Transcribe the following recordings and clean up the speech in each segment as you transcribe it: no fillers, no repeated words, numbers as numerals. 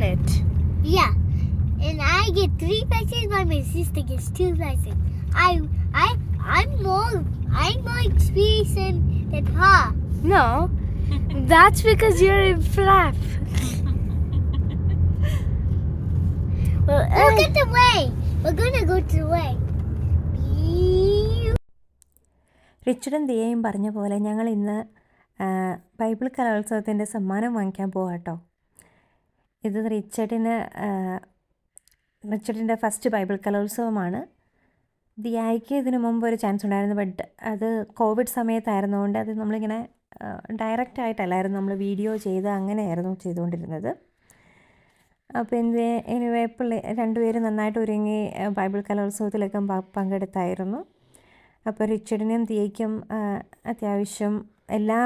isn't it? Yeah. And I get 3 prizes while my sister gets 2 prizes. I'm more experienced than her. No, that's because you're in flap. Well, Look at the way. We're gonna go to the way. റിച്ചർഡും ദിയയും പറഞ്ഞ പോലെ ഞങ്ങൾ ഇന്ന് Bible കലോത്സവത്തിൻ്റെ സമ്മാനം വാങ്ങിക്കാൻ പോകാം കേട്ടോ. ഇത് റിച്ചർഡിൻ്റെ first Bible കലോത്സവമാണ്. ദിയായ്ക്ക് ഇതിനു മുമ്പ് ഒരു ചാൻസ് ഉണ്ടായിരുന്നു, ബട്ട് അത് കോവിഡ് സമയത്തായിരുന്നുകൊണ്ട് അത് നമ്മളിങ്ങനെ ഡയറക്റ്റായിട്ടല്ലായിരുന്നു, നമ്മൾ വീഡിയോ ചെയ്ത് അങ്ങനെയായിരുന്നു ചെയ്തുകൊണ്ടിരുന്നത്. അപ്പോൾ എനിവേ രണ്ടുപേരും നന്നായിട്ട് ഒരുങ്ങി ബൈബിൾ കലോത്സവത്തിലൊക്കെ പങ്കെടുത്തായിരുന്നു. അപ്പോൾ റിച്ചർഡിനും ദിയയ്ക്കും അത്യാവശ്യം എല്ലാ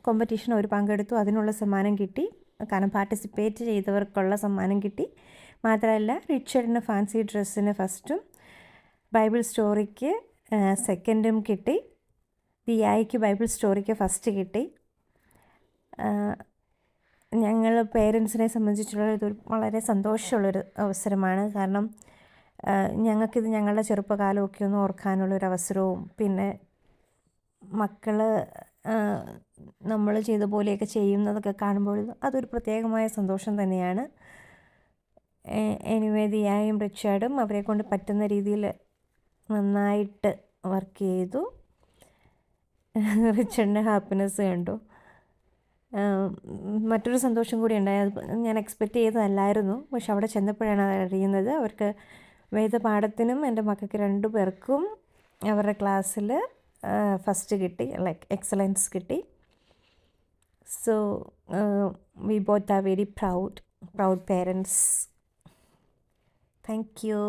കോമ്പറ്റീഷനും അവർ പങ്കെടുത്തു, അതിനുള്ള സമ്മാനം കിട്ടി. കാരണം പാർട്ടിസിപ്പേറ്റ് ചെയ്തവർക്കുള്ള സമ്മാനം കിട്ടി. മാത്രമല്ല റിച്ചർഡിന് ഫാൻസി ഡ്രസ്സിന് ഫസ്റ്റും ബൈബിൾ സ്റ്റോറിക്ക് സെക്കൻഡും കിട്ടി. ദിയായ്ക്ക് ബൈബിൾ സ്റ്റോറിക്ക് ഫസ്റ്റ് കിട്ടി. ഞങ്ങൾ പേരൻസിനെ സംബന്ധിച്ചുള്ള ഇതൊരു വളരെ സന്തോഷമുള്ളൊരു അവസരമാണ്. കാരണം ഞങ്ങൾക്കിത് ഞങ്ങളുടെ ചെറുപ്പകാലമൊക്കെ ഒന്ന് ഓർക്കാനുള്ളൊരവസരവും പിന്നെ മക്കൾ നമ്മൾ ചെയ്ത പോലെയൊക്കെ ചെയ്യുന്നതൊക്കെ കാണുമ്പോൾ അതൊരു പ്രത്യേകമായ സന്തോഷം തന്നെയാണ്. എനിവേ ദിയായും റിച്ചാർഡും അവരെ കൊണ്ട് പറ്റുന്ന രീതിയിൽ നന്നായിട്ട് വർക്ക് ചെയ്തു. റിച്ചാർഡിൻ്റെ ഹാപ്പിനെസ് കണ്ടു. മറ്റൊരു സന്തോഷം കൂടി ഉണ്ടായി, അത് ഞാൻ എക്സ്പെക്റ്റ് ചെയ്തതല്ലായിരുന്നു. പക്ഷെ അവിടെ ചെന്നപ്പോഴാണ് അത് അറിയുന്നത്. അവർക്ക് വേദപാഠത്തിനും എൻ്റെ മക്കൾക്ക് 2 പേർക്കും അവരുടെ ക്ലാസ്സിൽ ഫസ്റ്റ് കിട്ടി, ലൈക്ക് എക്സലൻസ് കിട്ടി. So we both are very proud parents. Thank you.